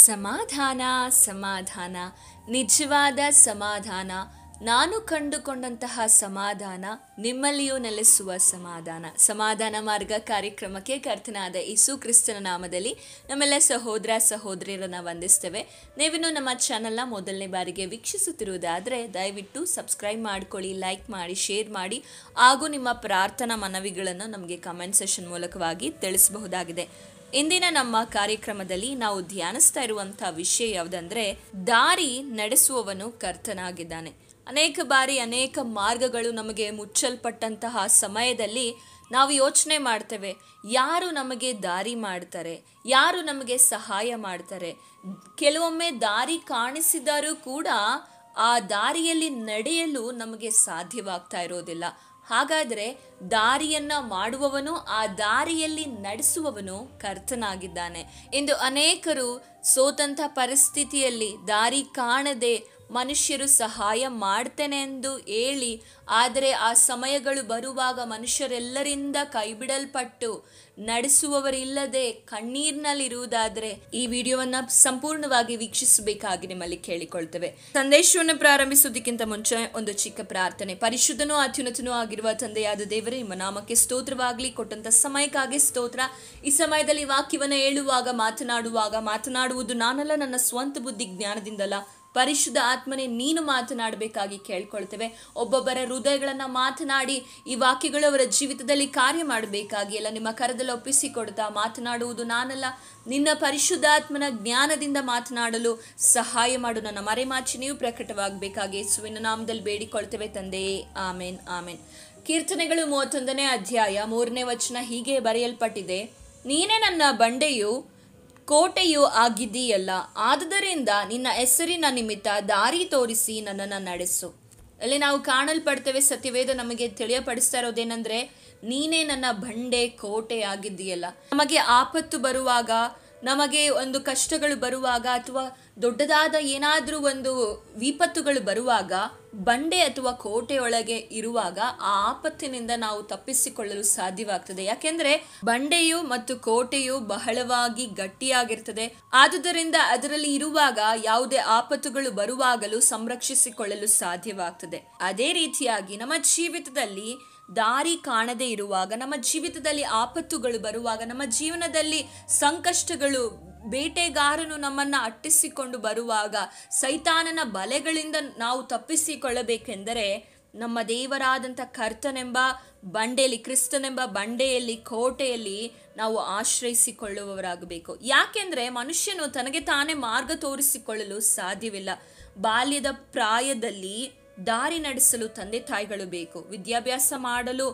ಸಮಾಧಾನ ಸಮಾಧಾನ ನಿಜವಾದ ಸಮಾಧಾನ, ನಾನು ಕಂಡುಕೊಂಡಂತಹ ಸಮಾಧಾನ ನಿಮ್ಮಲ್ಲಿಯೂ ನೆಲೆಸುವ ಸಮಾಧಾನ. ಸಮಾಧಾನ ಮಾರ್ಗ ಕಾರ್ಯಕ್ರಮಕ್ಕೆ ಕರ್ತನಾದ ಯೇಸು ಕ್ರಿಸ್ತನ ನಾಮದಲ್ಲಿ ನಮ್ಮೆಲ್ಲ ಸಹೋದರ ಸಹೋದರಿಯರನ್ನ ವಂದಿಸ್ತೇವೆ. ನೀವಿನ್ನು ನಮ್ಮ ಚಾನಲ್ನ ಮೊದಲನೇ ಬಾರಿಗೆ ವೀಕ್ಷಿಸುತ್ತಿರುವುದಾದರೆ ದಯವಿಟ್ಟು ಸಬ್ಸ್ಕ್ರೈಬ್ ಮಾಡ್ಕೊಳ್ಳಿ, ಲೈಕ್ ಮಾಡಿ, ಶೇರ್ ಮಾಡಿ, ಹಾಗೂ ನಿಮ್ಮ ಪ್ರಾರ್ಥನಾ ಮನವಿಗಳನ್ನು ನಮಗೆ ಕಮೆಂಟ್ ಸೆಷನ್ ಮೂಲಕವಾಗಿ ತಿಳಿಸಬಹುದಾಗಿದೆ. ಇಂದಿನ ನಮ್ಮ ಕಾರ್ಯಕ್ರಮದಲ್ಲಿ ನಾವು ಧ್ಯಾನಿಸ್ತಾ ಇರುವಂಥ ವಿಷಯ ಯಾವುದಂದ್ರೆ, ದಾರಿ ನಡೆಸುವವನು ಕರ್ತನಾಗಿದ್ದಾನೆ. ಅನೇಕ ಬಾರಿ ಅನೇಕ ಮಾರ್ಗಗಳು ನಮಗೆ ಮುಚ್ಚಲ್ಪಟ್ಟಂತಹ ಸಮಯದಲ್ಲಿ ನಾವು ಯೋಚನೆ ಮಾಡ್ತೇವೆ, ಯಾರು ನಮಗೆ ದಾರಿ ಮಾಡ್ತಾರೆ, ಯಾರು ನಮಗೆ ಸಹಾಯ ಮಾಡ್ತಾರೆ. ಕೆಲವೊಮ್ಮೆ ದಾರಿ ಕಾಣಿಸಿದರೂ ಕೂಡ ಆ ದಾರಿಯಲ್ಲಿ ನಡೆಯಲು ನಮಗೆ ಸಾಧ್ಯವಾಗ್ತಾ ಇರೋದಿಲ್ಲ. ಹಾಗಾದರೆ ದಾರಿಯನ್ನ ಮಾಡುವವನು, ಆ ದಾರಿಯಲ್ಲಿ ನಡೆಸುವವನು ಕರ್ತನಾಗಿದ್ದಾನೆ. ಇಂದು ಅನೇಕರು ಸೋತಂಥ ಪರಿಸ್ಥಿತಿಯಲ್ಲಿ ದಾರಿ ಕಾಣದೆ ಮನುಷ್ಯರು ಸಹಾಯ ಮಾಡ್ತೇನೆ ಎಂದು ಹೇಳಿ, ಆದರೆ ಆ ಸಮಯಗಳು ಬರುವಾಗ ಮನುಷ್ಯರೆಲ್ಲರಿಂದ ಕೈಬಿಡಲ್ಪಟ್ಟು ನಡೆಸುವವರಿಲ್ಲದೆ ಕಣ್ಣೀರಿನಲ್ಲಿರುವುದಾದರೆ ಈ ವಿಡಿಯೋವನ್ನ ಸಂಪೂರ್ಣವಾಗಿ ವೀಕ್ಷಿಸಬೇಕಾಗಿ ನಿಮ್ಮಲ್ಲಿ ಕೇಳಿಕೊಳ್ತೇವೆ. ಸಂದೇಶವನ್ನು ಪ್ರಾರಂಭಿಸುವುದಕ್ಕಿಂತ ಮುಂಚೆ ಒಂದು ಚಿಕ್ಕ ಪ್ರಾರ್ಥನೆ. ಪರಿಶುದ್ಧನೂ ಅತ್ಯುನ್ನತನೂ ಆಗಿರುವ ತಂದೆಯಾದ ದೇವರೇ, ನಿಮ್ಮ ನಾಮಕ್ಕೆ ಸ್ತೋತ್ರವಾಗಲಿ. ಕೊಟ್ಟಂತ ಸಮಯಕ್ಕಾಗಿ ಸ್ತೋತ್ರ. ಈ ಸಮಯದಲ್ಲಿ ವಾಕ್ಯವನ್ನು ಹೇಳುವಾಗ, ಮಾತನಾಡುವುದು ನಾನಲ್ಲ, ನನ್ನ ಸ್ವಂತ ಬುದ್ಧಿ ಜ್ಞಾನದಿಂದಲ್ಲ, ಪರಿಶುದ್ಧ ಆತ್ಮನೇ ನೀನು ಮಾತನಾಡಬೇಕಾಗಿ ಕೇಳ್ಕೊಳ್ತೇವೆ. ಒಬ್ಬೊಬ್ಬರ ಹೃದಯಗಳನ್ನು ಮಾತನಾಡಿ ಈ ವಾಕ್ಯಗಳು ಅವರ ಜೀವಿತದಲ್ಲಿ ಕಾರ್ಯ ಮಾಡಬೇಕಾಗಿ ಎಲ್ಲ ನಿಮ್ಮ ಕರದಲ್ಲಿ ಒಪ್ಪಿಸಿಕೊಡ್ತಾ, ಮಾತನಾಡುವುದು ನಾನಲ್ಲ, ನಿನ್ನ ಪರಿಶುದ್ಧಾತ್ಮನ ಜ್ಞಾನದಿಂದ ಮಾತನಾಡಲು ಸಹಾಯ ಮಾಡು. ನನ್ನ ಮರೆಮಾಚಿ ನೀವು ಪ್ರಕಟವಾಗಬೇಕಾಗಿ ಯೇಸುವಿನ ನಾಮದಲ್ಲಿ ಬೇಡಿಕೊಳ್ತೇವೆ ತಂದೆಯೇ, ಆಮೇನ್ ಆಮೇನ್. ಕೀರ್ತನೆಗಳು 31ನೇ ಅಧ್ಯಾಯ 3ನೇ ವಚನ ಹೀಗೆ ಬರೆಯಲ್ಪಟ್ಟಿದೆ: ನೀನೇ ನನ್ನ ಬಂಡೆಯು ಕೋಟೆಯು ಆಗಿದ್ದೀಯಲ್ಲ, ಆದುದರಿಂದ ನಿನ್ನ ಹೆಸರಿನ ನಿಮಿತ್ತ ದಾರಿ ತೋರಿಸಿ ನನ್ನನ್ನು ನಡೆಸು. ಅಲ್ಲಿ ನಾವು ಕಾಣಲ್ಪಡ್ತೇವೆ, ಸತ್ಯವೇದ ನಮಗೆ ತಿಳಿಯಪಡಿಸ್ತಾ ಇರೋದೇನೆಂದ್ರೆ, ನೀನೇ ನನ್ನ ಬಂಡೆ ಕೋಟೆ ಆಗಿದ್ದೀಯಲ್ಲ. ನಮಗೆ ಆಪತ್ತು ಬರುವಾಗ, ನಮಗೆ ಒಂದು ಕಷ್ಟಗಳು ಬರುವಾಗ, ಅಥವಾ ದೊಡ್ಡದಾದ ಏನಾದರೂ ಒಂದು ವಿಪತ್ತುಗಳು ಬರುವಾಗ, ಬಂಡೆ ಅಥವಾ ಕೋಟೆಯೊಳಗೆ ಇರುವಾಗ ಆ ಆಪತ್ತಿನಿಂದ ನಾವು ತಪ್ಪಿಸಿಕೊಳ್ಳಲು ಸಾಧ್ಯವಾಗ್ತದೆ. ಯಾಕೆಂದ್ರೆ ಬಂಡೆಯು ಮತ್ತು ಕೋಟೆಯು ಬಹಳವಾಗಿ ಗಟ್ಟಿಯಾಗಿರ್ತದೆ. ಆದುದರಿಂದ ಅದರಲ್ಲಿ ಇರುವಾಗ ಯಾವುದೇ ಆಪತ್ತುಗಳು ಬರುವಾಗಲೂ ಸಂರಕ್ಷಿಸಿಕೊಳ್ಳಲು ಸಾಧ್ಯವಾಗ್ತದೆ. ಅದೇ ರೀತಿಯಾಗಿ ನಮ್ಮ ಜೀವಿತದಲ್ಲಿ ದಾರಿ ಕಾಣದೇ ಇರುವಾಗ, ನಮ್ಮ ಜೀವಿತದಲ್ಲಿ ಆಪತ್ತುಗಳು ಬರುವಾಗ, ನಮ್ಮ ಜೀವನದಲ್ಲಿ ಸಂಕಷ್ಟಗಳು, ಬೇಟೆಗಾರನು ನಮ್ಮನ್ನು ಅಟ್ಟಿಸಿಕೊಂಡು ಬರುವಾಗ, ಸೈತಾನನ ಬಲೆಗಳಿಂದ ನಾವು ತಪ್ಪಿಸಿಕೊಳ್ಳಬೇಕೆಂದರೆ ನಮ್ಮ ದೇವರಾದಂಥ ಕರ್ತನೆಂಬ ಬಂಡೆಯಲ್ಲಿ, ಕ್ರಿಸ್ತನೆಂಬ ಬಂಡೆಯಲ್ಲಿ, ಕೋಟೆಯಲ್ಲಿ ನಾವು ಆಶ್ರಯಿಸಿಕೊಳ್ಳುವವರಾಗಬೇಕು. ಯಾಕೆಂದರೆ ಮನುಷ್ಯನು ತನಗೆ ತಾನೇ ಮಾರ್ಗ ತೋರಿಸಿಕೊಳ್ಳಲು ಸಾಧ್ಯವಿಲ್ಲ. ಬಾಲ್ಯದ ಪ್ರಾಯದಲ್ಲಿ ದಾರಿ ನಡೆಸಲು ತಂದೆ ತಾಯಿಗಳು ಬೇಕು. ವಿದ್ಯಾಭ್ಯಾಸ ಮಾಡಲು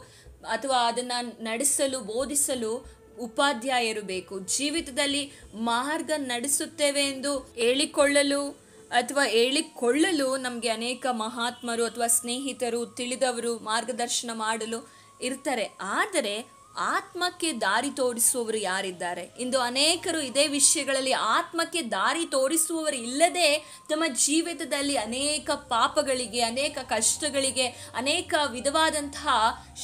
ಅಥವಾ ಅದನ್ನು ನಡೆಸಲು, ಬೋಧಿಸಲು ಉಪಾಧ್ಯಾಯರು ಬೇಕು. ಜೀವಿತದಲ್ಲಿ ಮಾರ್ಗ ನಡೆಸುತ್ತೇವೆ ಎಂದು ಹೇಳಿಕೊಳ್ಳಲು ನಮಗೆ ಅನೇಕ ಮಹಾತ್ಮರು ಅಥವಾ ಸ್ನೇಹಿತರು, ತಿಳಿದವರು ಮಾರ್ಗದರ್ಶನ ಮಾಡಲು ಇರ್ತಾರೆ. ಆದರೆ ಆತ್ಮಕ್ಕೆ ದಾರಿ ತೋರಿಸುವವರು ಯಾರಿದ್ದಾರೆ? ಇಂದು ಅನೇಕರು ಇದೇ ವಿಷಯಗಳಲ್ಲಿ ಆತ್ಮಕ್ಕೆ ದಾರಿ ತೋರಿಸುವವರು ಇಲ್ಲದೆ ತಮ್ಮ ಜೀವಿತದಲ್ಲಿ ಅನೇಕ ಪಾಪಗಳಿಗೆ, ಅನೇಕ ಕಷ್ಟಗಳಿಗೆ, ಅನೇಕ ವಿಧವಾದಂತಹ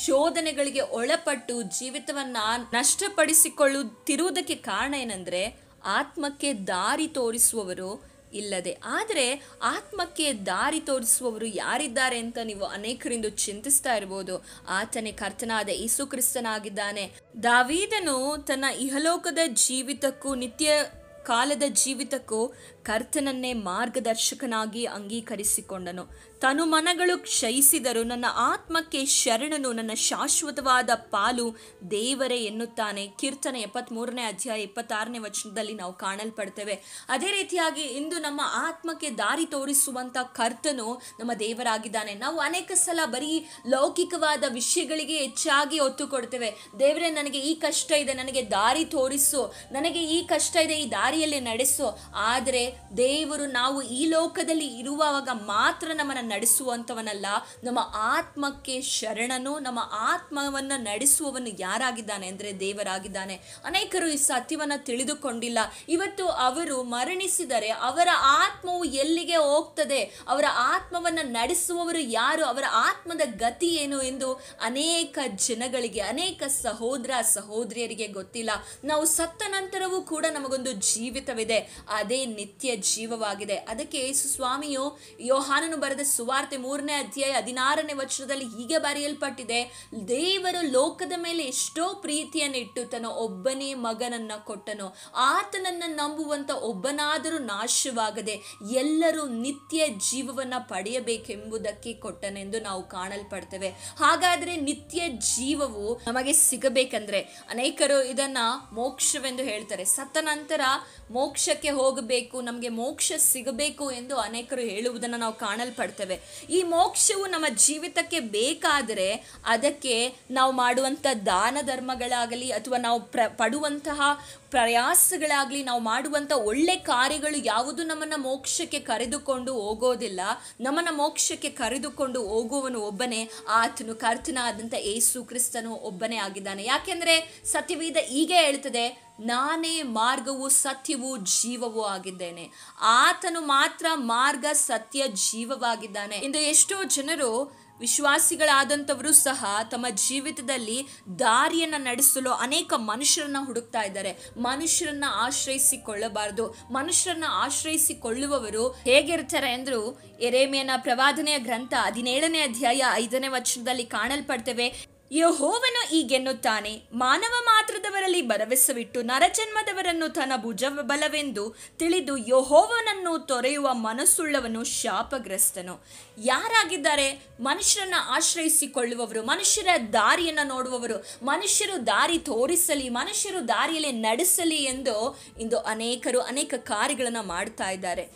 ಶೋಧನೆಗಳಿಗೆ ಒಳಪಟ್ಟು ಜೀವಿತವನ್ನ ನಷ್ಟಪಡಿಸಿಕೊಳ್ಳುತ್ತಿರುವುದಕ್ಕೆ ಕಾರಣ ಏನಂದ್ರೆ, ಆತ್ಮಕ್ಕೆ ದಾರಿ ತೋರಿಸುವವರು ಇಲ್ಲದೆ. ಆದರೆ ಆತ್ಮಕ್ಕೆ ದಾರಿ ತೋರಿಸುವವರು ಯಾರಿದ್ದಾರೆ ಅಂತ ನೀವು ಅನೇಕರಿಂದ ಚಿಂತಿಸ್ತಾ ಇರ್ಬೋದು. ಆತನೇ ಕರ್ತನಾದ ಯೇಸು ಕ್ರಿಸ್ತನಾಗಿದ್ದಾನೆ. ದಾವೀದನು ತನ್ನ ಇಹಲೋಕದ ಜೀವಿತಕ್ಕೂ ನಿತ್ಯ ಕಾಲದ ಜೀವಿತಕ್ಕೂ ಕರ್ತನನ್ನೇ ಮಾರ್ಗದರ್ಶಕನಾಗಿ ಅಂಗೀಕರಿಸಿಕೊಂಡನು. ತನು ಮನಗಳು ಕ್ಷಯಿಸಿದರು, ನನ್ನ ಆತ್ಮಕ್ಕೆ ಶರಣನು, ನನ್ನ ಶಾಶ್ವತವಾದ ಪಾಲು ದೇವರೇ ಎನ್ನುತ್ತಾನೆ. ಕೀರ್ತನೆ 73ನೇ ಅಧ್ಯಾಯ 26ನೇ ವಚನದಲ್ಲಿ ನಾವು ಕಾಣಲ್ಪಡ್ತೇವೆ. ಅದೇ ರೀತಿಯಾಗಿ ಇಂದು ನಮ್ಮ ಆತ್ಮಕ್ಕೆ ದಾರಿ ತೋರಿಸುವಂತ ಕರ್ತನು ನಮ್ಮ ದೇವರಾಗಿದ್ದಾನೆ. ನಾವು ಅನೇಕ ಸಲ ಬರೀ ಲೌಕಿಕವಾದ ವಿಷಯಗಳಿಗೆ ಹೆಚ್ಚಾಗಿ ಒತ್ತು ಕೊಡ್ತೇವೆ. ದೇವರೇ, ನನಗೆ ಈ ಕಷ್ಟ ಇದೆ, ನನಗೆ ದಾರಿ ತೋರಿಸು, ನನಗೆ ಈ ಕಷ್ಟ ಇದೆ, ಈ ದಾರಿಯಲ್ಲಿ ನಡೆಸು. ಆದರೆ ದೇವರು ನಾವು ಈ ಲೋಕದಲ್ಲಿ ಇರುವಾಗ ಮಾತ್ರ ನಮ್ಮನ್ನು ನಡೆಸುವಂಥವನಲ್ಲ, ನಮ್ಮ ಆತ್ಮಕ್ಕೆ ಶರಣನು, ನಮ್ಮ ಆತ್ಮವನ್ನು ನಡೆಸುವವನು ಯಾರಾಗಿದ್ದಾನೆ ಅಂದರೆ ದೇವರಾಗಿದ್ದಾನೆ. ಅನೇಕರು ಈ ಸತ್ಯವನ್ನು ತಿಳಿದುಕೊಂಡಿಲ್ಲ. ಇವತ್ತು ಅವರು ಮರಣಿಸಿದರೆ ಅವರ ಆತ್ಮವು ಎಲ್ಲಿಗೆ ಹೋಗ್ತದೆ, ಅವರ ಆತ್ಮವನ್ನು ನಡೆಸುವವರು ಯಾರು, ಅವರ ಆತ್ಮದ ಗತಿ ಏನು ಎಂದು ಅನೇಕ ಜನಗಳಿಗೆ, ಅನೇಕ ಸಹೋದರ ಸಹೋದರಿಯರಿಗೆ ಗೊತ್ತಿಲ್ಲ. ನಾವು ಸತ್ತ ನಂತರವೂ ಕೂಡ ನಮಗೊಂದು ಜೀವ ಜೀವಿತವಿದೆ, ಅದೇ ನಿತ್ಯ ಜೀವವಾಗಿದೆ. ಅದಕ್ಕೆ ಯೇಸು ಸ್ವಾಮಿಯು ಯೋಹಾನನು ಬರೆದ ಸುವಾರ್ತೆ 3ನೇ ಅಧ್ಯಾಯ 16ನೇ ವಚನದಲ್ಲಿ ಹೀಗೆ ಬರೆಯಲ್ಪಟ್ಟಿದೆ, ದೇವರು ಲೋಕದ ಮೇಲೆ ಎಷ್ಟೋ ಪ್ರೀತಿಯನ್ನು ಇಟ್ಟು ತನ್ನ ಒಬ್ಬನೇ ಮಗನನ್ನ ಕೊಟ್ಟನು, ಆತನನ್ನ ನಂಬುವಂತ ಒಬ್ಬನಾದರೂ ನಾಶವಾಗದೆ ಎಲ್ಲರೂ ನಿತ್ಯ ಜೀವವನ್ನ ಪಡೆಯಬೇಕೆಂಬುದಕ್ಕೆ ಕೊಟ್ಟನೆಂದು ನಾವು ಕಾಣಲ್ಪಡ್ತೇವೆ. ಹಾಗಾದ್ರೆ ನಿತ್ಯ ಜೀವವು ನಮಗೆ ಸಿಗಬೇಕಂದ್ರೆ ಅನೇಕರು ಇದನ್ನ ಮೋಕ್ಷವೆಂದು ಹೇಳ್ತಾರೆ. ಸತ್ತ ನಂತರ ಮೋಕ್ಷಕ್ಕೆ ಹೋಗಬೇಕು, ನಮಗೆ ಮೋಕ್ಷ ಸಿಗಬೇಕು ಎಂದು ಅನೇಕರು ಹೇಳುವುದನ್ನು ನಾವು ಕಾಣಲ್ಪಡ್ತೇವೆ. ಈ ಮೋಕ್ಷವು ನಮ್ಮ ಜೀವಿತಕ್ಕೆ ಬೇಕಾದರೆ ಅದಕ್ಕೆ ನಾವು ಮಾಡುವಂಥ ದಾನ ಧರ್ಮಗಳಾಗಲಿ ಅಥವಾ ನಾವು ಪಡುವಂತಹ ಪ್ರಯಾಸಗಳಾಗಲಿ, ನಾವು ಮಾಡುವಂಥ ಒಳ್ಳೆ ಕಾರ್ಯಗಳು ಯಾವುದು ನಮ್ಮನ್ನು ಮೋಕ್ಷಕ್ಕೆ ಕರೆದುಕೊಂಡು ಹೋಗೋದಿಲ್ಲ. ನಮ್ಮನ್ನು ಮೋಕ್ಷಕ್ಕೆ ಕರೆದುಕೊಂಡು ಹೋಗುವವನು ಒಬ್ಬನೇ, ಆತನು ಕರ್ತನಾದಂಥ ಯೇಸು ಕ್ರಿಸ್ತನು ಒಬ್ಬನೇ ಆಗಿದ್ದಾನೆ. ಯಾಕೆಂದರೆ ಸತ್ಯವೇದ ಹೀಗೆ ಹೇಳ್ತದೆ, ನಾನೇ ಮಾರ್ಗವು ಸತ್ಯವೂ ಜೀವವೂ ಆಗಿದ್ದೇನೆ. ಆತನು ಮಾತ್ರ ಮಾರ್ಗ ಸತ್ಯ ಜೀವವಾಗಿದ್ದಾನೆ. ಇಂದು ಎಷ್ಟೋ ಜನರು ವಿಶ್ವಾಸಿಗಳಾದಂಥವರು ಸಹ ತಮ್ಮ ಜೀವಿತದಲ್ಲಿ ದಾರಿಯನ್ನು ನಡೆಸಲು ಅನೇಕ ಮನುಷ್ಯರನ್ನ ಹುಡುಕ್ತಾ ಇದ್ದಾರೆ. ಮನುಷ್ಯರನ್ನ ಆಶ್ರಯಿಸಿಕೊಳ್ಳಬಾರದು. ಮನುಷ್ಯರನ್ನ ಆಶ್ರಯಿಸಿಕೊಳ್ಳುವವರು ಹೇಗಿರ್ತಾರೆ ಅಂದ್ರು ಯೆರೆಮೀಯನ ಪ್ರವಾದನೆಯ ಗ್ರಂಥ 17ನೇ ಅಧ್ಯಾಯ 5ನೇ ವಚನದಲ್ಲಿ ಕಾಣಲ್ಪಡ್ತೇವೆ. ಯೆಹೋವನು ಹೀಗೆನ್ನುತ್ತಾನೆ, ಮಾನವ ಮಾತ್ರದವರಲ್ಲಿ ಭರವಸವಿಟ್ಟು ನರಜನ್ಮದವರನ್ನು ತನ್ನ ಭುಜಬಲವೆಂದು ತಿಳಿದು ಯೆಹೋವನನ್ನು ತೊರೆಯುವ ಮನಸ್ಸುಳ್ಳವನು ಶಾಪಗ್ರಸ್ತನು. ಯಾರಾಗಿದ್ದಾರೆ? ಮನುಷ್ಯರನ್ನ ಆಶ್ರಯಿಸಿಕೊಳ್ಳುವವರು, ಮನುಷ್ಯರ ದಾರಿಯನ್ನು ನೋಡುವವರು, ಮನುಷ್ಯರು ದಾರಿ ತೋರಿಸಲಿ, ಮನುಷ್ಯರು ದಾರಿಯಲ್ಲಿ ನಡೆಸಲಿ ಎಂದು ಇಂದು ಅನೇಕರು ಅನೇಕ ಕಾರ್ಯಗಳನ್ನು ಮಾಡ್ತಾ ಇದ್ದಾರೆ.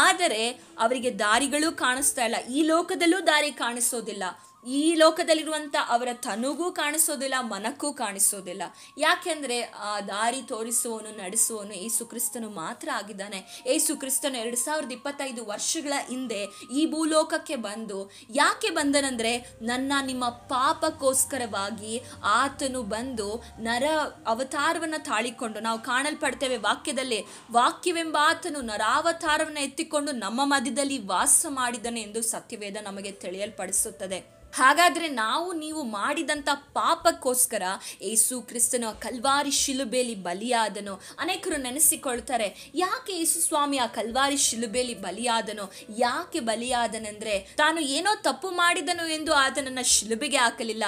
ಆದರೆ ಅವರಿಗೆ ದಾರಿಗಳು ಕಾಣಿಸ್ತಾ ಇಲ್ಲ. ಈ ಲೋಕದಲ್ಲೂ ದಾರಿ ಕಾಣಿಸೋದಿಲ್ಲ. ಈ ಲೋಕದಲ್ಲಿರುವಂಥ ಅವರ ತನುಗೂ ಕಾಣಿಸೋದಿಲ್ಲ, ಮನಕ್ಕೂ ಕಾಣಿಸೋದಿಲ್ಲ. ಯಾಕೆಂದರೆ ಆ ದಾರಿ ತೋರಿಸುವವನು ನಡೆಸುವವನು ಯೇಸು ಕ್ರಿಸ್ತನು ಮಾತ್ರ ಆಗಿದ್ದಾನೆ. ಯೇಸು ಕ್ರಿಸ್ತನು 2025 ವರ್ಷಗಳ ಹಿಂದೆ ಈ ಭೂಲೋಕಕ್ಕೆ ಬಂದು ಯಾಕೆ ಬಂದನೆಂದರೆ ನನ್ನ ನಿಮ್ಮ ಪಾಪಕ್ಕೋಸ್ಕರವಾಗಿ ಆತನು ಬಂದು ನರ ಅವತಾರವನ್ನು ತಾಳಿಕೊಂಡು, ನಾವು ಕಾಣಲ್ಪಡ್ತೇವೆ ವಾಕ್ಯದಲ್ಲಿ, ವಾಕ್ಯವೆಂಬ ಆತನು ನರಾವತಾರವನ್ನು ಎತ್ತಿಕೊಂಡು ನಮ್ಮ ಮಧ್ಯದಲ್ಲಿ ವಾಸ ಮಾಡಿದನೆ ಎಂದು ಸತ್ಯವೇದ ನಮಗೆ ತಿಳಿಯಲ್ಪಡಿಸುತ್ತದೆ. ಹಾಗಾದರೆ ನಾವು ನೀವು ಮಾಡಿದಂಥ ಪಾಪಕ್ಕೋಸ್ಕರ ಯೇಸು ಕ್ರಿಸ್ತನು ಕಲ್ವಾರಿ ಶಿಲುಬೆಯಲ್ಲಿ ಬಲಿಯಾದನು. ಅನೇಕರು ನೆನೆಸಿಕೊಳ್ತಾರೆ, ಯಾಕೆ ಯೇಸು ಸ್ವಾಮಿ ಆ ಕಲ್ವಾರಿ ಶಿಲುಬೆಯಲ್ಲಿ ಬಲಿಯಾದನು? ಯಾಕೆ ಬಲಿಯಾದನೆಂದರೆ ತಾನು ಏನೋ ತಪ್ಪು ಮಾಡಿದನು ಎಂದು ಆತನನ್ನು ಶಿಲುಬೆಗೆ ಹಾಕಲಿಲ್ಲ.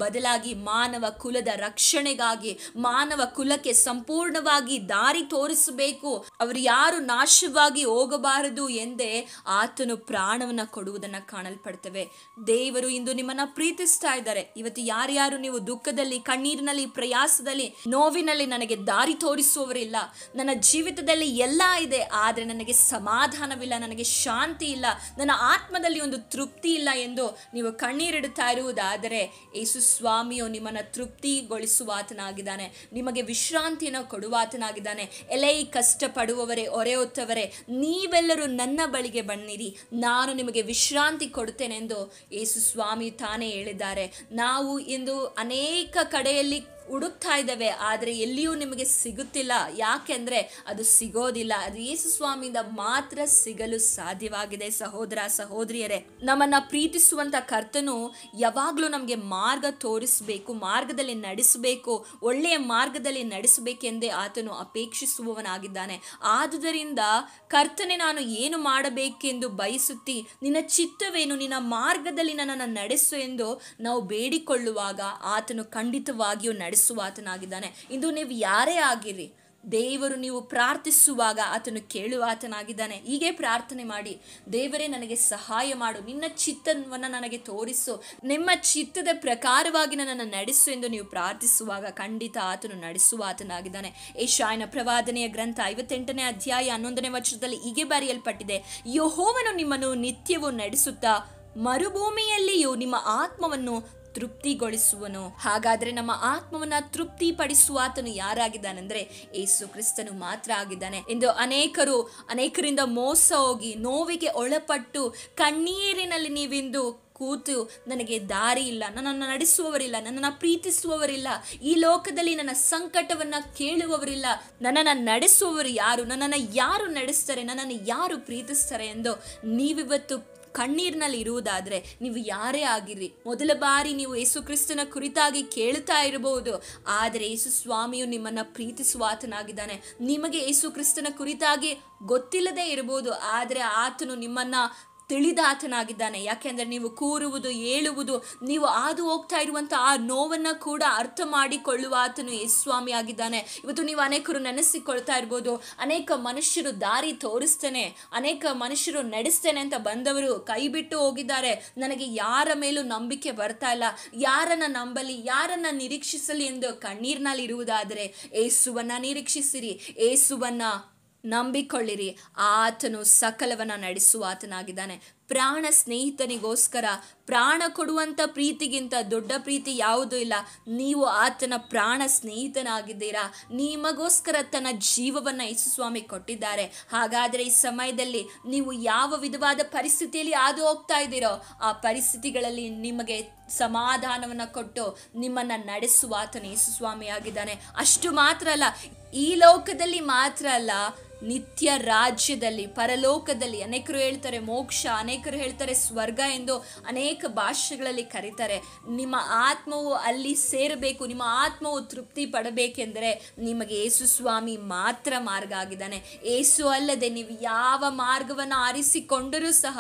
ಬದಲಾಗಿ ಮಾನವ ಕುಲದ ರಕ್ಷಣೆಗಾಗಿ, ಮಾನವ ಕುಲಕ್ಕೆ ಸಂಪೂರ್ಣವಾಗಿ ದಾರಿ ತೋರಿಸಬೇಕು, ಅವರು ಯಾರು ನಾಶವಾಗಿ ಹೋಗಬಾರದು ಎಂದೇ ಆತನು ಪ್ರಾಣವನ್ನು ಕೊಡುವುದನ್ನು ಕಾಣಲ್ಪಡ್ತೇವೆ. ದೇವರು ಇಂದು ನಿಮ್ಮನ್ನ ಪ್ರೀತಿಸ್ತಾ ಇದ್ದಾರೆ. ಇವತ್ತು ಯಾರ್ಯಾರು ನೀವು ದುಃಖದಲ್ಲಿ, ಕಣ್ಣೀರಿನಲ್ಲಿ, ಪ್ರಯಾಸದಲ್ಲಿ, ನೋವಿನಲ್ಲಿ ನನಗೆ ದಾರಿ ತೋರಿಸುವವರಿಲ್ಲ, ನನ್ನ ಜೀವಿತದಲ್ಲಿ ಎಲ್ಲ ಇದೆ ಆದರೆ ನನಗೆ ಸಮಾಧಾನವಿಲ್ಲ, ನನಗೆ ಶಾಂತಿ ಇಲ್ಲ, ನನ್ನ ಆತ್ಮದಲ್ಲಿ ಒಂದು ತೃಪ್ತಿ ಇಲ್ಲ ಎಂದು ನೀವು ಕಣ್ಣೀರಿಡುತ್ತಾ ಇರುವುದಾದರೆ ಯೇಸು ಸ್ವಾಮಿಯು ನಿಮ್ಮನ್ನು ತೃಪ್ತಿಗೊಳಿಸುವ ಆತನಾಗಿದ್ದಾನೆ, ನಿಮಗೆ ವಿಶ್ರಾಂತಿಯನ್ನು ಕೊಡುವ ಆತನಾಗಿದ್ದಾನೆ. ಎಲೈ ಕಷ್ಟಪಡುವವರೇ, ಹೊರೆ ಹೊತ್ತವರೇ, ನೀವೆಲ್ಲರೂ ನನ್ನ ಬಳಿಗೆ ಬನ್ನಿರಿ, ನಾನು ನಿಮಗೆ ವಿಶ್ರಾಂತಿ ಕೊಡುತ್ತೇನೆ ಎಂದು ಯೇಸು ಸ್ವಾಮಿ ತಾನೇ ಹೇಳಿದ್ದಾರೆ. ನಾವು ಇಂದು ಅನೇಕ ಕಡೆಯಲ್ಲಿ ಹುಡುಕ್ತಾ ಇದ್ದೇವೆ, ಆದರೆ ಎಲ್ಲಿಯೂ ನಿಮಗೆ ಸಿಗುತ್ತಿಲ್ಲ. ಯಾಕೆಂದರೆ ಅದು ಸಿಗೋದಿಲ್ಲ. ಅದು ಯೇಸು ಸ್ವಾಮಿಯಿಂದ ಮಾತ್ರ ಸಿಗಲು ಸಾಧ್ಯವಾಗಿದೆ. ಸಹೋದರ ಸಹೋದರಿಯರೇ, ನಮ್ಮನ್ನು ಪ್ರೀತಿಸುವಂಥ ಕರ್ತನು ಯಾವಾಗಲೂ ನಮಗೆ ಮಾರ್ಗ ತೋರಿಸಬೇಕು, ಮಾರ್ಗದಲ್ಲಿ ನಡೆಸಬೇಕು, ಒಳ್ಳೆಯ ಮಾರ್ಗದಲ್ಲಿ ನಡೆಸಬೇಕೆಂದೇ ಆತನು ಅಪೇಕ್ಷಿಸುವವನಾಗಿದ್ದಾನೆ. ಆದುದರಿಂದ ಕರ್ತನೆ, ನಾನು ಏನು ಮಾಡಬೇಕೆಂದು ಬಯಸುತ್ತಿ, ನಿನ್ನ ಚಿತ್ತವೇನು, ನಿನ್ನ ಮಾರ್ಗದಲ್ಲಿ ನನ್ನನ್ನು ನಡೆಸು ಎಂದು ನಾವು ಬೇಡಿಕೊಳ್ಳುವಾಗ ಆತನು ಖಂಡಿತವಾಗಿಯೂ ಆತನಾಗಿದ್ದಾನೆ. ಇಂದು ನೀವು ಯಾರೇ ಆಗಿರಿ, ದೇವರು ನೀವು ಪ್ರಾರ್ಥಿಸುವಾಗ ಆತನು ಕೇಳುವ ಆತನಾಗಿದ್ದಾನೆ. ಹೀಗೆ ಪ್ರಾರ್ಥನೆ ಮಾಡಿ, ದೇವರೇ ನನಗೆ ಸಹಾಯ ಮಾಡು, ನಿನ್ನ ಚಿತ್ತವನ್ನು ನನಗೆ ತೋರಿಸು, ನಿಮ್ಮ ಚಿತ್ತದ ಪ್ರಕಾರವಾಗಿ ನನ್ನನ್ನು ನಡೆಸು ಎಂದು ನೀವು ಪ್ರಾರ್ಥಿಸುವಾಗ ಖಂಡಿತ ಆತನು ನಡೆಸುವ ಆತನಾಗಿದ್ದಾನೆ. ಯೆಶಾಯನ ಪ್ರವಾದನೆಯ ಗ್ರಂಥ 58ನೇ ಅಧ್ಯಾಯ 11ನೇ ವಚನದಲ್ಲಿ ಹೀಗೆ ಬರೆಯಲ್ಪಟ್ಟಿದೆ, ಯೆಹೋವನು ನಿಮ್ಮನ್ನು ನಿತ್ಯವೂ ನಡೆಸುತ್ತಾ ಮರುಭೂಮಿಯಲ್ಲಿಯೂ ನಿಮ್ಮ ಆತ್ಮವನ್ನು ತೃಪ್ತಿಗೊಳಿಸುವನು. ಹಾಗಾದ್ರೆ ನಮ್ಮ ಆತ್ಮವನ್ನ ತೃಪ್ತಿಪಡಿಸುವ ಆತನು ಯಾರಾಗಿದ್ದಾನೆಂದ್ರೆ ಯೇಸು ಕ್ರಿಸ್ತನು ಮಾತ್ರ ಆಗಿದ್ದಾನೆ. ಎಂದು ಅನೇಕರಿಂದ ಮೋಸ ಹೋಗಿ ನೋವಿಗೆ ಒಳಪಟ್ಟು ಕಣ್ಣೀರಿನಲ್ಲಿ ನೀವಿಂದು ಕೂತು ನನಗೆ ದಾರಿ ಇಲ್ಲ, ನನ್ನನ್ನು ನಡೆಸುವವರಿಲ್ಲ, ನನ್ನನ್ನು ಪ್ರೀತಿಸುವವರಿಲ್ಲ, ಈ ಲೋಕದಲ್ಲಿ ನನ್ನ ಸಂಕಟವನ್ನು ಕೇಳುವವರಿಲ್ಲ, ನನ್ನನ್ನು ನಡೆಸುವವರು ಯಾರು, ನನ್ನನ್ನು ಯಾರು ನಡೆಸ್ತಾರೆ, ನನ್ನನ್ನು ಯಾರು ಪ್ರೀತಿಸ್ತಾರೆ ಎಂದು ನೀವಿವತ್ತು ಕಣ್ಣೀರಿನಲ್ಲಿ ಇರುವುದಾದರೆ, ನೀವು ಯಾರೇ ಆಗಿರಿ, ಮೊದಲ ಬಾರಿ ನೀವು ಯೇಸು ಕ್ರಿಸ್ತನ ಕುರಿತಾಗಿ ಕೇಳ್ತಾ ಇರಬಹುದು, ಆದರೆ ಯೇಸು ಸ್ವಾಮಿಯು ನಿಮ್ಮನ್ನು ಪ್ರೀತಿಸುವ ಆತನಾಗಿದ್ದಾನೆ. ನಿಮಗೆ ಯೇಸು ಕ್ರಿಸ್ತನ ಕುರಿತಾಗಿ ಗೊತ್ತಿಲ್ಲದೆ ಇರಬಹುದು, ಆದರೆ ಆತನು ನಿಮ್ಮನ್ನ ತಿಳಿದ ಆತನಾಗಿದ್ದಾನೆ. ಯಾಕೆಂದರೆ ನೀವು ಕೂರುವುದು, ಏಳುವುದು, ನೀವು ಹಾದು ಹೋಗ್ತಾ ಇರುವಂಥ ಆ ನೋವನ್ನು ಕೂಡ ಅರ್ಥ ಮಾಡಿಕೊಳ್ಳುವ ಆತನು ಯೇಸುಸ್ವಾಮಿ ಆಗಿದ್ದಾನೆ. ಇವತ್ತು ನೀವು ಅನೇಕರು ನೆನೆಸಿಕೊಳ್ತಾ ಇರ್ಬೋದು, ಅನೇಕ ಮನುಷ್ಯರು ದಾರಿ ತೋರಿಸ್ತೇನೆ, ಅನೇಕ ಮನುಷ್ಯರು ನಡೆಸ್ತೇನೆ ಅಂತ ಬಂದವರು ಕೈ ಬಿಟ್ಟು ಹೋಗಿದ್ದಾರೆ. ನನಗೆ ಯಾರ ಮೇಲೂ ನಂಬಿಕೆ ಬರ್ತಾ ಇಲ್ಲ, ಯಾರನ್ನ ನಂಬಲಿ, ಯಾರನ್ನ ನಿರೀಕ್ಷಿಸಲಿ ಎಂದು ಕಣ್ಣೀರಿನಲ್ಲಿ ಇರುವುದಾದರೆ ಯೇಸುವನ್ನ ನಿರೀಕ್ಷಿಸಿರಿ, ಯೇಸುವನ್ನ ನಂಬಿಕೊಳ್ಳಿರಿ. ಆತನು ಸಕಲವನ್ನ ನಡೆಸುವ ಆತನಾಗಿದ್ದಾನೆ. ಪ್ರಾಣ ಸ್ನೇಹಿತನಿಗೋಸ್ಕರ ಪ್ರಾಣ ಕೊಡುವಂಥ ಪ್ರೀತಿಗಿಂತ ದೊಡ್ಡ ಪ್ರೀತಿ ಯಾವುದೂ ಇಲ್ಲ. ನೀವು ಆತನ ಪ್ರಾಣ ಸ್ನೇಹಿತನಾಗಿದ್ದೀರಾ. ನಿಮಗೋಸ್ಕರ ತನ್ನ ಜೀವವನ್ನು ಯೇಸು ಸ್ವಾಮಿ ಕೊಟ್ಟಿದ್ದಾರೆ. ಹಾಗಾದರೆ ಈ ಸಮಯದಲ್ಲಿ ನೀವು ಯಾವ ವಿಧವಾದ ಪರಿಸ್ಥಿತಿಯಲ್ಲಿ ಹಾದು ಹೋಗ್ತಾ ಇದ್ದೀರೋ ಆ ಪರಿಸ್ಥಿತಿಗಳಲ್ಲಿ ನಿಮಗೆ ಸಮಾಧಾನವನ್ನು ಕೊಟ್ಟು ನಿಮ್ಮನ್ನು ನಡೆಸುವ ಆತನು ಯೇಸು ಸ್ವಾಮಿ ಆಗಿದ್ದಾನೆ. ಅಷ್ಟು ಮಾತ್ರ ಅಲ್ಲ, ಈ ಲೋಕದಲ್ಲಿ ಮಾತ್ರ ಅಲ್ಲ, ನಿತ್ಯ ರಾಜ್ಯದಲ್ಲಿ, ಪರಲೋಕದಲ್ಲಿ, ಅನೇಕರು ಹೇಳ್ತಾರೆ ಮೋಕ್ಷ, ಅನೇಕರು ಹೇಳ್ತಾರೆ ಸ್ವರ್ಗ ಎಂದು ಅನೇಕ ಭಾಷೆಗಳಲ್ಲಿ ಕರೀತಾರೆ. ನಿಮ್ಮ ಆತ್ಮವು ಅಲ್ಲಿ ಸೇರಬೇಕು, ನಿಮ್ಮ ಆತ್ಮವು ತೃಪ್ತಿ ಪಡಬೇಕೆಂದರೆ ನಿಮಗೆ ಯೇಸು ಸ್ವಾಮಿ ಮಾತ್ರ ಮಾರ್ಗ ಆಗಿದ್ದಾನೆ. ಯೇಸು ಅಲ್ಲದೆ ನೀವು ಯಾವ ಮಾರ್ಗವನ್ನು ಆರಿಸಿಕೊಂಡರೂ ಸಹ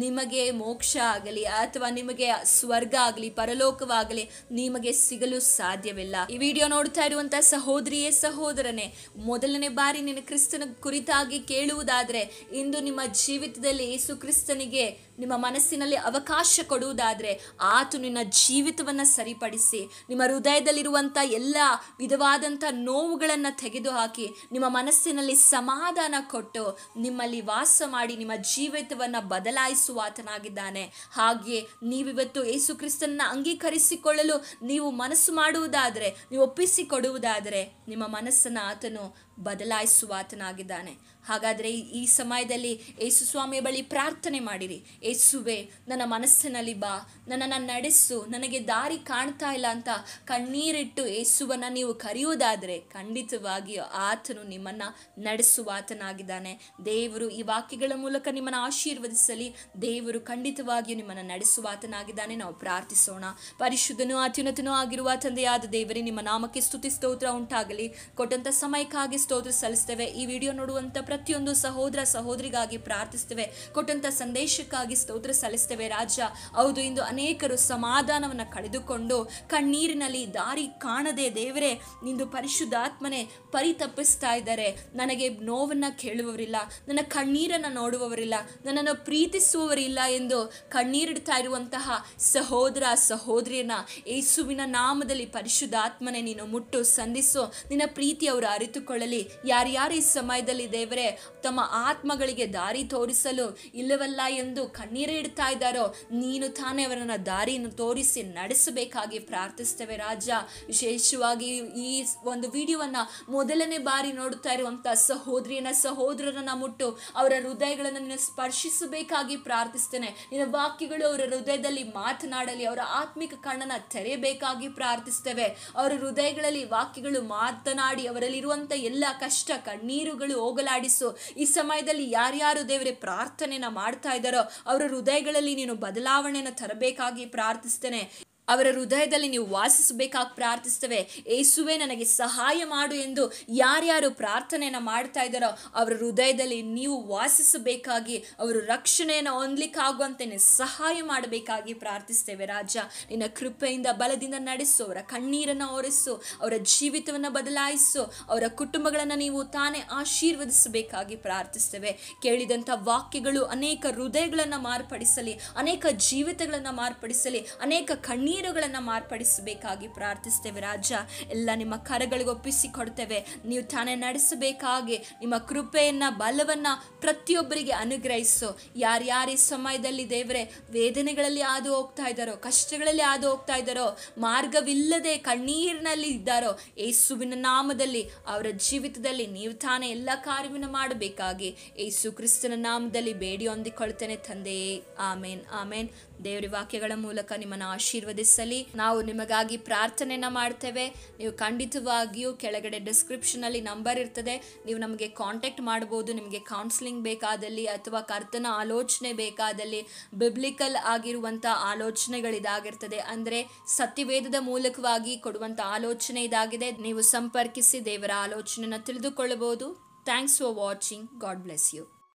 ನಿಮಗೆ ಮೋಕ್ಷ ಆಗಲಿ ಅಥವಾ ನಿಮಗೆ ಸ್ವರ್ಗ ಆಗಲಿ ಪರಲೋಕವಾಗಲಿ ನಿಮಗೆ ಸಿಗಲು ಸಾಧ್ಯವಿಲ್ಲ. ಈ ವಿಡಿಯೋ ನೋಡ್ತಾ ಇರುವಂತಹ ಸಹೋದರಿಯೇ ಸಹೋದರನೇ, ಮೊದಲನೇ ಬಾರಿ ನಿನ್ನ ಕ್ರಿಸ್ತನ ಕುರಿತಾಗಿ ಕೇಳುವುದಾದರೆ, ಇಂದು ನಿಮ್ಮ ಜೀವಿತದಲ್ಲಿ ಯೇಸು ಕ್ರಿಸ್ತನಿಗೆ ನಿಮ್ಮ ಮನಸ್ಸಿನಲ್ಲಿ ಅವಕಾಶ ಕೊಡುವುದಾದರೆ, ಆತು ನಿನ್ನ ಜೀವಿತವನ್ನು ಸರಿಪಡಿಸಿ ನಿಮ್ಮ ಹೃದಯದಲ್ಲಿರುವಂಥ ಎಲ್ಲ ವಿಧವಾದಂಥ ನೋವುಗಳನ್ನು ತೆಗೆದುಹಾಕಿ ನಿಮ್ಮ ಮನಸ್ಸಿನಲ್ಲಿ ಸಮಾಧಾನ ಕೊಟ್ಟು ನಿಮ್ಮಲ್ಲಿ ವಾಸ ಮಾಡಿ ನಿಮ್ಮ ಜೀವಿತವನ್ನು ಬದಲಾಯಿಸುವ ಆತನಾಗಿದ್ದಾನೆ. ಹಾಗೆಯೇ ನೀವಿವತ್ತು ಯೇಸು ಕ್ರಿಸ್ತನನ್ನು ಅಂಗೀಕರಿಸಿಕೊಳ್ಳಲು ನೀವು ಮನಸ್ಸು ಮಾಡುವುದಾದರೆ, ನೀವು ಒಪ್ಪಿಸಿಕೊಡುವುದಾದರೆ ನಿಮ್ಮ ಮನಸ್ಸನ್ನು ಆತನು ಬದಲಾಯಿಸುವ ಆತನಾಗಿದ್ದಾನೆ. ಹಾಗಾದರೆ ಈ ಸಮಯದಲ್ಲಿ ಯೇಸು ಸ್ವಾಮಿಯ ಬಳಿ ಪ್ರಾರ್ಥನೆ ಮಾಡಿರಿ. ಯೇಸುವೆ, ನನ್ನ ಮನಸ್ಸಿನಲ್ಲಿ ಬಾ, ನನ್ನನ್ನು ನಡೆಸು, ನನಗೆ ದಾರಿ ಕಾಣ್ತಾ ಇಲ್ಲ ಅಂತ ಕಣ್ಣೀರಿಟ್ಟು ಯೇಸುವನ್ನು ನೀವು ಕರೆಯುವುದಾದರೆ ಖಂಡಿತವಾಗಿಯೂ ಆತನು ನಿಮ್ಮನ್ನು ನಡೆಸುವ ಆತನಾಗಿದ್ದಾನೆ. ದೇವರು ಈ ವಾಕ್ಯಗಳ ಮೂಲಕ ನಿಮ್ಮನ್ನು ಆಶೀರ್ವದಿಸಲಿ. ದೇವರು ಖಂಡಿತವಾಗಿಯೂ ನಿಮ್ಮನ್ನು ನಡೆಸುವ ಆತನಾಗಿದ್ದಾನೆ. ನಾವು ಪ್ರಾರ್ಥಿಸೋಣ. ಪರಿಶುದ್ಧನೂ ಅತ್ಯುನ್ನತನೂ ಆಗಿರುವ ತಂದೆಯಾದ ದೇವರೇ, ನಿಮ್ಮ ನಾಮಕ್ಕೆ ಸ್ತುತಿ ಸ್ತೋತ್ರ ಉಂಟಾಗಲಿ. ಕೊಟ್ಟಂಥ ಸಮಯಕ್ಕಾಗಿ ಸ್ತೋತ್ರ ಸಲ್ಲಿಸ್ತೇವೆ. ಈ ವಿಡಿಯೋ ನೋಡುವಂಥ ಪ್ರತಿಯೊಂದು ಸಹೋದರ ಸಹೋದರಿಗಾಗಿ ಪ್ರಾರ್ಥಿಸ್ತೇವೆ. ಕೊಟ್ಟಂಥ ಸಂದೇಶಕ್ಕಾಗಿ ಸ್ತೋತ್ರ ಸಲ್ಲಿಸ್ತೇವೆ ರಾಜ. ಹೌದು, ಇಂದು ಅನೇಕರು ಸಮಾಧಾನವನ್ನು ಕಳೆದುಕೊಂಡು ಕಣ್ಣೀರಿನಲ್ಲಿ ದಾರಿ ಕಾಣದೆ ದೇವರೇ ನಿಂದು ಪರಿಶುದ್ಧಾತ್ಮನೆ ಪರಿತಪ್ಪಿಸ್ತಾ ಇದ್ದಾರೆ. ನನಗೆ ನೋವನ್ನು ಕೇಳುವವರಿಲ್ಲ, ನನ್ನ ಕಣ್ಣೀರನ್ನು ನೋಡುವವರಿಲ್ಲ, ನನ್ನನ್ನು ಪ್ರೀತಿಸುವವರಿಲ್ಲ ಎಂದು ಕಣ್ಣೀರಿಡ್ತಾ ಇರುವಂತಹ ಸಹೋದರ ಸಹೋದರಿಯನ್ನ ಯೇಸುವಿನ ನಾಮದಲ್ಲಿ ಪರಿಶುದ್ಧಾತ್ಮನೆ ನೀನು ಮುಟ್ಟು ಸಂಧಿಸು. ನಿನ್ನ ಪ್ರೀತಿ ಅವರು ಅರಿತುಕೊಳ್ಳಲಿ. ಯಾರ್ಯಾರು ಈ ಸಮಯದಲ್ಲಿ ದೇವರೇ ತಮ್ಮ ಆತ್ಮಗಳಿಗೆ ದಾರಿ ತೋರಿಸಲು ಇಲ್ಲವಲ್ಲ ಎಂದು ಕಣ್ಣೀರು ಇಡ್ತಾ ಇದ್ದಾರೋ, ನೀನು ತಾನೇ ಅವರನ್ನ ದಾರಿಯನ್ನು ತೋರಿಸಿ ನಡೆಸಬೇಕಾಗಿ ಪ್ರಾರ್ಥಿಸ್ತೇವೆ ರಾಜ. ವಿಶೇಷವಾಗಿ ಈ ಒಂದು ವಿಡಿಯೋವನ್ನ ಮೊದಲನೇ ಬಾರಿ ನೋಡುತ್ತಾ ಇರುವಂತಹ ಸಹೋದರರನ್ನ ಮುಟ್ಟು ಅವರ ಹೃದಯಗಳನ್ನು ನೀನು ಸ್ಪರ್ಶಿಸಬೇಕಾಗಿ ಪ್ರಾರ್ಥಿಸ್ತೇನೆ. ನಿನ್ನ ವಾಕ್ಯಗಳು ಅವರ ಹೃದಯದಲ್ಲಿ ಮಾತನಾಡಲಿ. ಅವರ ಆತ್ಮಿಕ ಕಣ್ಣನ್ನು ತೆರೆಯಬೇಕಾಗಿ ಪ್ರಾರ್ಥಿಸ್ತೇವೆ. ಅವರ ಹೃದಯಗಳಲ್ಲಿ ವಾಕ್ಯಗಳು ಮಾತನಾಡಿ ಅವರಲ್ಲಿರುವಂಥ ಎಲ್ಲ ಕಷ್ಟ ಕಣ್ಣೀರುಗಳು ಹೋಗಲಾಡಿಸು. ಈ ಸಮಯದಲ್ಲಿ ಯಾರ್ಯಾರು ದೇವರೇ ಪ್ರಾರ್ಥನೆನ ಮಾಡ್ತಾ ಇದ್ದಾರೋ ಅವರ ಹೃದಯಗಳಲ್ಲಿ ನೀನು ಬದಲಾವಣೆಯನ್ನು ತರಬೇಕಾಗಿ ಪ್ರಾರ್ಥಿಸ್ತೇನೆ. ಅವರ ಹೃದಯದಲ್ಲಿ ನೀವು ವಾಸಿಸಬೇಕಾಗಿ ಪ್ರಾರ್ಥಿಸ್ತೇವೆ. ಯೇಸುವೆ, ನನಗೆ ಸಹಾಯ ಮಾಡು ಎಂದು ಯಾರ್ಯಾರು ಪ್ರಾರ್ಥನೆಯನ್ನು ಮಾಡ್ತಾ ಇದ್ದಾರೋ ಅವರ ಹೃದಯದಲ್ಲಿ ನೀವು ವಾಸಿಸಬೇಕಾಗಿ, ಅವರು ರಕ್ಷಣೆಯನ್ನು ಹೊಂದಲಿಕ್ಕಾಗುವಂತೆ ಸಹಾಯ ಮಾಡಬೇಕಾಗಿ ಪ್ರಾರ್ಥಿಸ್ತೇವೆ ರಾಜ. ನಿನ್ನ ಕೃಪೆಯಿಂದ ಬಲದಿಂದ ನಡೆಸು, ಅವರ ಕಣ್ಣೀರನ್ನು ಒರೆಸು, ಅವರ ಜೀವಿತವನ್ನು ಬದಲಾಯಿಸು, ಅವರ ಕುಟುಂಬಗಳನ್ನು ನೀವು ತಾನೇ ಆಶೀರ್ವದಿಸಬೇಕಾಗಿ ಪ್ರಾರ್ಥಿಸ್ತೇವೆ. ಕೇಳಿದಂಥ ವಾಕ್ಯಗಳು ಅನೇಕ ಹೃದಯಗಳನ್ನು ಮಾರ್ಪಡಿಸಲಿ, ಅನೇಕ ಜೀವಿತಗಳನ್ನು ಮಾರ್ಪಡಿಸಲಿ, ಅನೇಕ ಕಣ್ಣೀರುಗಳನ್ನು ಮಾರ್ಪಡಿಸಬೇಕಾಗಿ ಪ್ರಾರ್ಥಿಸ್ತೇವೆ ರಾಜ. ಎಲ್ಲ ನಿಮ್ಮ ಕರಗಳಿಗೆ ಒಪ್ಪಿಸಿ ಕೊಡ್ತೇವೆ. ನೀವು ತಾನೇ ನಡೆಸಬೇಕಾಗಿ ನಿಮ್ಮ ಕೃಪೆಯನ್ನು ಬಲವನ್ನು ಪ್ರತಿಯೊಬ್ಬರಿಗೆ ಅನುಗ್ರಹಿಸು. ಯಾರ್ಯಾರು ಈ ಸಮಯದಲ್ಲಿ ದೇವರೇ ವೇದನೆಗಳಲ್ಲಿ ಹಾದು ಹೋಗ್ತಾ ಇದ್ದಾರೋ, ಕಷ್ಟಗಳಲ್ಲಿ ಹಾದು ಹೋಗ್ತಾ ಇದ್ದಾರೋ, ಮಾರ್ಗವಿಲ್ಲದೆ ಕಣ್ಣೀರಿನಲ್ಲಿ ಇದ್ದಾರೋ, ಯೇಸುವಿನ ನಾಮದಲ್ಲಿ ಅವರ ಜೀವಿತದಲ್ಲಿ ನೀವು ತಾನೇ ಎಲ್ಲ ಕಾರ್ಯವನ್ನು ಮಾಡಬೇಕಾಗಿ ಯೇಸು ಕ್ರಿಸ್ತನ ನಾಮದಲ್ಲಿ ಬೇಡಿ ಹೊಂದಿಕೊಳ್ತೇನೆ ತಂದೆಯೇ. ಆಮೇನ್ ಆಮೇನ್. ದೇವರ ವಾಕ್ಯಗಳ ಮೂಲಕ ನಿಮ್ಮನ್ನು ಆಶೀರ್ವದಿಸಲಿ. ನಾವು ನಿಮಗಾಗಿ ಪ್ರಾರ್ಥನೆಯನ್ನ ಮಾಡ್ತೇವೆ. ನೀವು ಖಂಡಿತವಾಗಿಯೂ ಕೆಳಗಡೆ ಡಿಸ್ಕ್ರಿಪ್ಷನ್ ಅಲ್ಲಿ ನಂಬರ್ ಇರ್ತದೆ, ನೀವು ನಮಗೆ ಕಾಂಟ್ಯಾಕ್ಟ್ ಮಾಡಬಹುದು. ನಿಮಗೆ ಕೌನ್ಸಿಲಿಂಗ್ ಬೇಕಾದಲ್ಲಿ ಅಥವಾ ಕರ್ತನ ಆಲೋಚನೆ ಬೇಕಾದಲ್ಲಿ, ಬಿಬ್ಲಿಕಲ್ ಆಗಿರುವಂಥ ಆಲೋಚನೆಗಳಿದಾಗಿರ್ತದೆ, ಅಂದರೆ ಸತ್ಯವೇದದ ಮೂಲಕವಾಗಿ ಕೊಡುವಂಥ ಆಲೋಚನೆ ಇದಾಗಿದೆ. ನೀವು ಸಂಪರ್ಕಿಸಿ ದೇವರ ಆಲೋಚನೆಯನ್ನು ತಿಳಿದುಕೊಳ್ಳಬಹುದು. Thanks for watching. God bless you.